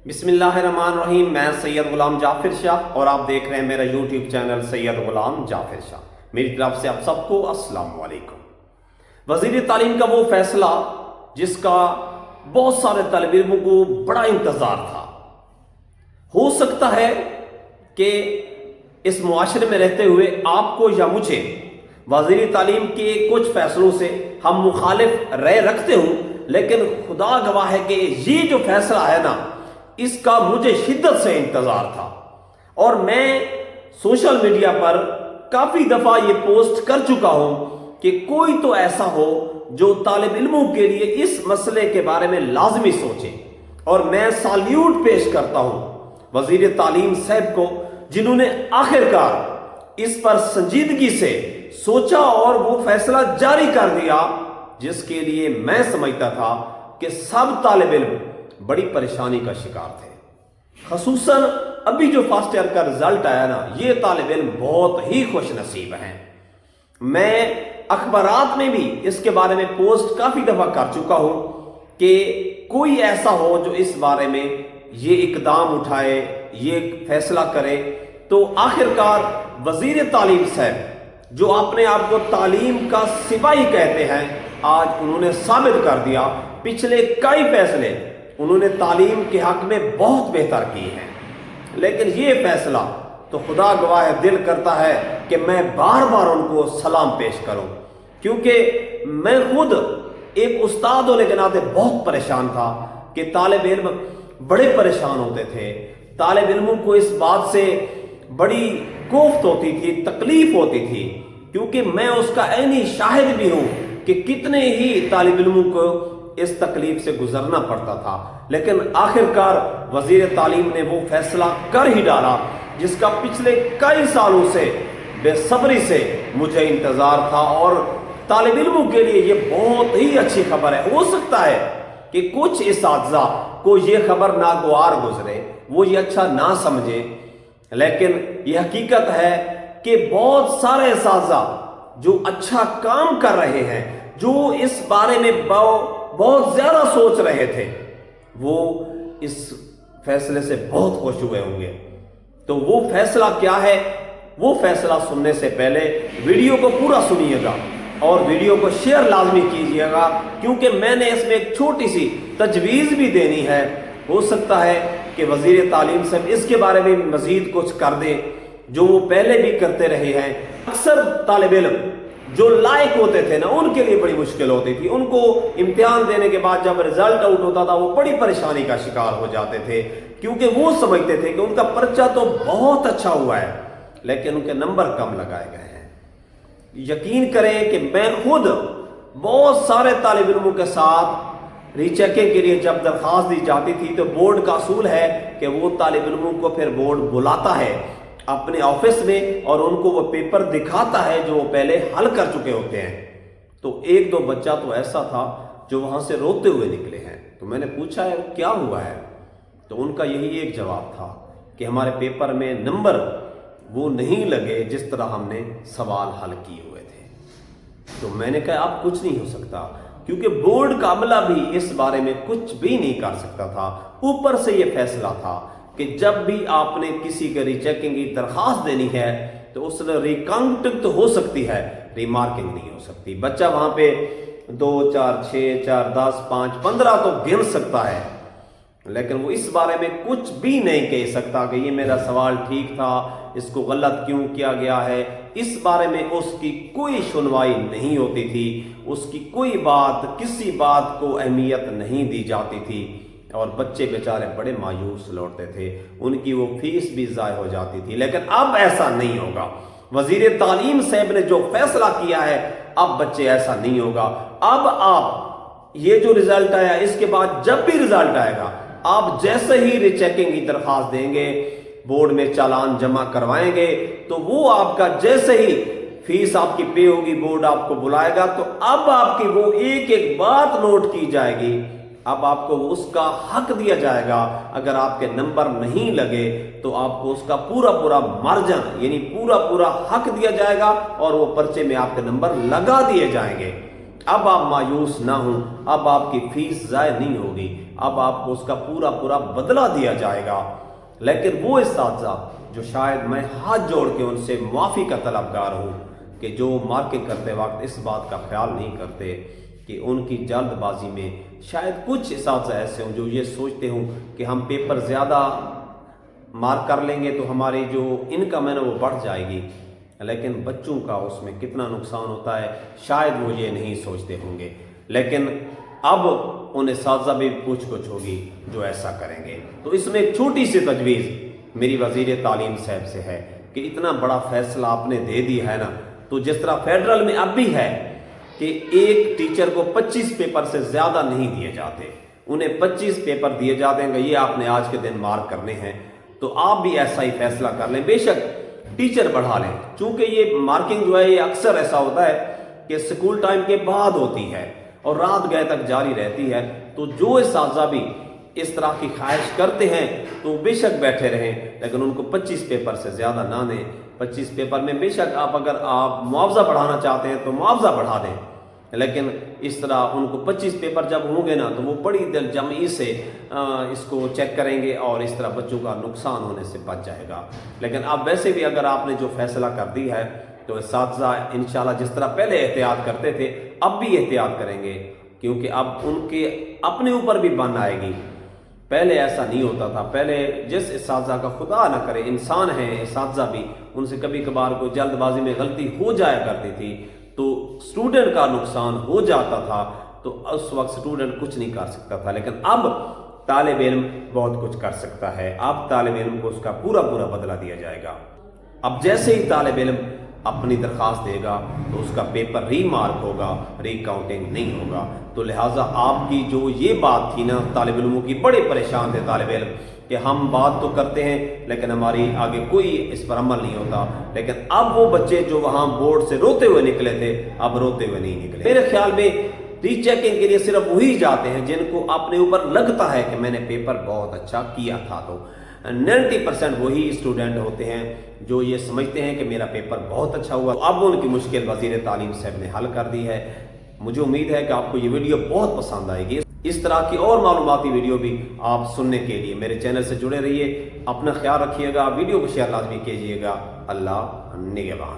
बिस्मिल्लाहिर्रहमानिर्रहीम। मैं सैयद गुलाम जाफिर शाह और आप देख रहे हैं मेरा यूट्यूब चैनल सैयद गुलाम जाफिर शाह। मेरी तरफ से आप सबको अस्सलाम वालेकुम। वज़ीर तालीम का वो फैसला जिसका बहुत सारे तलब इल्मों को बड़ा इंतज़ार था। हो सकता है कि इस मुआशरे में रहते हुए आपको या मुझे वज़ीर तालीम के कुछ फैसलों से हम मुखालिफ राय रखते हूँ, लेकिन खुदा गवाह है कि ये जो फैसला है ना, इसका मुझे शिद्दत से इंतजार था। और मैं सोशल मीडिया पर काफी दफा ये पोस्ट कर चुका हूं कि कोई तो ऐसा हो जो तालिब इल्मों के लिए इस मसले के बारे में लाजमी सोचे। और मैं सैल्यूट पेश करता हूं वजीर तालीम साहब को, जिन्होंने आखिरकार इस पर संजीदगी से सोचा और वो फैसला जारी कर दिया, जिसके लिए मैं समझता था कि सब तालिब इल्म बड़ी परेशानी का शिकार थे। खसूसन अभी जो फर्स्ट ईयर का रिजल्ट आया ना, ये तालिब इल्म बहुत ही खुश नसीब हैं। मैं अखबारात में भी इसके बारे में पोस्ट काफी दफा कर चुका हूं कि कोई ऐसा हो जो इस बारे में ये इकदाम उठाए, ये फैसला करे। तो आखिरकार वजीर तालीम साहब जो अपने आप को तालीम का सिपाही कहते हैं, आज उन्होंने साबित कर दिया। पिछले कई फैसले उन्होंने तालीम के हक में बहुत बेहतर किए हैं, लेकिन ये फैसला तो खुदा गवाह है, दिल करता है कि मैं बार बार उनको सलाम पेश करूं, क्योंकि मैं खुद एक उस्ताद होने के नाते बहुत परेशान था कि तालिब इल्म बड़े परेशान होते थे। तालिब इल्मों को इस बात से बड़ी कोफ्त होती थी, तकलीफ होती थी, क्योंकि मैं उसका ऐनी शाहिद भी हूं कि कितने ही तालिब इल्मों को इस तकलीफ से गुजरना पड़ता था। लेकिन आखिरकार वजीर तालीम ने वो फैसला कर ही डाला जिसका पिछले कई सालों से बेसब्री से मुझे इंतजार था। और तालिब इल्मों के लिए ये बहुत ही अच्छी खबर है। हो सकता है कि कुछ इसातिज़ा को ये खबर नागवार गुजरे, वो ये अच्छा ना समझे, लेकिन ये हकीकत है कि बहुत सारे इसातिज़ा जो अच्छा काम कर रहे हैं, जो इस बारे में बहुत ज्यादा सोच रहे थे, वो इस फैसले से बहुत खुश हुए होंगे। तो वो फैसला क्या है, वो फैसला सुनने से पहले वीडियो को पूरा सुनिएगा और वीडियो को शेयर लाजमी कीजिएगा, क्योंकि मैंने इसमें एक छोटी सी तजवीज़ भी देनी है। हो सकता है कि वजीर तालीम साहब इसके बारे में मजीद कुछ कर दें जो वो पहले भी करते रहे हैं। अक्सर तालिब इल्म जो लायक होते थे ना, उनके लिए बड़ी मुश्किल होती थी। उनको इम्तिहान देने के बाद जब रिजल्ट आउट होता था, वो बड़ी परेशानी का शिकार हो जाते थे, क्योंकि वो समझते थे कि उनका पर्चा तो बहुत अच्छा हुआ है, लेकिन उनके नंबर कम लगाए गए हैं। यकीन करें कि मैं खुद बहुत सारे तालिब इल्मों के साथ रीचेकिंग के लिए जब दरख्वास्त दी जाती थी, तो बोर्ड का असूल है कि वो तालिब इल्मों को फिर बोर्ड बुलाता है अपने ऑफिस में और उनको वो पेपर दिखाता है जो वो पहले हल कर चुके होते हैं। तो एक दो बच्चा तो ऐसा था जो वहां से रोते हुए निकले हैं। तो मैंने पूछा है क्या हुआ है, तो उनका यही एक जवाब था कि हमारे पेपर में नंबर वो नहीं लगे जिस तरह हमने सवाल हल किए हुए थे। तो मैंने कहा अब कुछ नहीं हो सकता, क्योंकि बोर्ड का अमला भी इस बारे में कुछ भी नहीं कर सकता था। ऊपर से ये फैसला था कि जब भी आपने किसी के रीचेकिंग की दरखास्त देनी है तो उसमें रिकाउंटिंग तो हो सकती है, रिमार्किंग नहीं हो सकती। बच्चा वहां पे 2 4 6 4 10 5 15 तो गिन सकता है, लेकिन वो इस बारे में कुछ भी नहीं कह सकता कि ये मेरा सवाल ठीक था, इसको गलत क्यों किया गया है। इस बारे में उसकी कोई सुनवाई नहीं होती थी, उसकी कोई बात, किसी बात को अहमियत नहीं दी जाती थी, और बच्चे बेचारे बड़े मायूस लौटते थे, उनकी वो फीस भी ज़ाय हो जाती थी। लेकिन अब ऐसा नहीं होगा। वजीर तालीम साहब ने जो फैसला किया है, अब बच्चे ऐसा नहीं होगा। अब आप ये जो रिजल्ट आया, इसके बाद जब भी रिजल्ट आएगा, आप जैसे ही रीचेकिंग की दरख्वास्त देंगे, बोर्ड में चालान जमा करवाएंगे, तो वो आपका जैसे ही फीस आपकी पे होगी, बोर्ड आपको बुलाएगा, तो अब आपकी वो एक एक बात नोट की जाएगी। अब आपको उसका हक दिया जाएगा। अगर आपके नंबर नहीं लगे तो आपको उसका पूरा पूरा मार्जिन यानी पूरा पूरा हक दिया जाएगा और वो पर्चे में आपके नंबर लगा दिए जाएंगे। अब आप मायूस ना हों, अब आपकी फीस ज़ाय नहीं होगी, अब आपको उसका पूरा पूरा बदला दिया जाएगा। लेकिन वो इस्तादज़ा जो शायद मैं हाथ जोड़ के उनसे माफ़ी का तलबगार हूँ कि जो मार्किंग करते वक्त इस बात का ख्याल नहीं करते कि उनकी जल्दबाजी में शायद कुछ इस्तादज़ा ऐसे हों जो ये सोचते हों कि हम पेपर ज़्यादा मार्क कर लेंगे तो हमारी जो इनकम है ना वो बढ़ जाएगी, लेकिन बच्चों का उसमें कितना नुकसान होता है शायद वो ये नहीं सोचते होंगे। लेकिन अब उन इस्तादज़ा भी कुछ होगी जो ऐसा करेंगे। तो इसमें एक छोटी सी तजवीज़ मेरी वज़ीर तालीम साहब से है कि इतना बड़ा फैसला आपने दे दिया है ना, तो जिस तरह फेडरल में अब भी है कि एक टीचर को 25 पेपर से ज़्यादा नहीं दिए जाते, उन्हें 25 पेपर दिए जाते हैं कि ये आपने आज के दिन मार्क करने हैं, तो आप भी ऐसा ही फैसला कर लें, बेशक टीचर बढ़ा लें। चूँकि ये मार्किंग जो है ये अक्सर ऐसा होता है कि स्कूल टाइम के बाद होती है और रात गए तक जारी रहती है, तो जो इस्तादज़ा भी इस तरह की ख्वाहिश करते हैं तो बेशक बैठे रहें, लेकिन उनको 25 पेपर से ज़्यादा ना दें। 25 पेपर में बेशक अगर आप मुआवजा बढ़ाना चाहते हैं तो मुआवजा बढ़ा दें, लेकिन इस तरह उनको 25 पेपर जब होंगे ना तो वो बड़ी दिल जमी से इसको चेक करेंगे और इस तरह बच्चों का नुकसान होने से बच जाएगा। लेकिन अब वैसे भी अगर आपने जो फैसला कर दी है तो इस्तादज़ा इंशाल्लाह जिस तरह पहले एहतियात करते थे अब भी एहतियात करेंगे, क्योंकि अब उनके अपने ऊपर भी बन आएगी। पहले ऐसा नहीं होता था, पहले जिस इस्तादज़ा का खुदा ना करे इंसान है इस्तादज़ा भी, उनसे कभी कभार कोई जल्दबाजी में गलती हो जाया करती थी तो स्टूडेंट का नुकसान हो जाता था, तो उस वक्त स्टूडेंट कुछ नहीं कर सकता था। लेकिन अब तालिब इल्म बहुत कुछ कर सकता है, अब तालिब इल्म को उसका पूरा पूरा बदला दिया जाएगा। अब जैसे ही तालिब इल्म अपनी दरख्वास्त देगा तो उसका पेपर रीमार्क होगा, रीकाउंटिंग नहीं होगा। तो लिहाजा आपकी जो ये बात थी ना, तालिब इल्मों की बड़े परेशान थे तालिब इल्म कि हम बात तो करते हैं लेकिन हमारी आगे कोई इस पर अमल नहीं होता। लेकिन अब वो बच्चे जो वहाँ बोर्ड से रोते हुए निकले थे अब रोते हुए नहीं निकले। मेरे ख्याल में रीचेकिंग के लिए सिर्फ वही जाते हैं जिनको अपने ऊपर लगता है कि मैंने पेपर बहुत अच्छा किया था। तो 90% वही स्टूडेंट होते हैं जो ये समझते हैं कि मेरा पेपर बहुत अच्छा हुआ। तो अब उनकी मुश्किल वज़ीर तालीम साहब ने हल कर दी है। मुझे उम्मीद है कि आपको ये वीडियो बहुत पसंद आएगी। इस तरह की और मालूमाती वीडियो भी आप सुनने के लिए मेरे चैनल से जुड़े रहिए। अपना ख्याल रखिएगा, वीडियो को शेयर लाजमी कीजिएगा। अल्लाह निगहबान।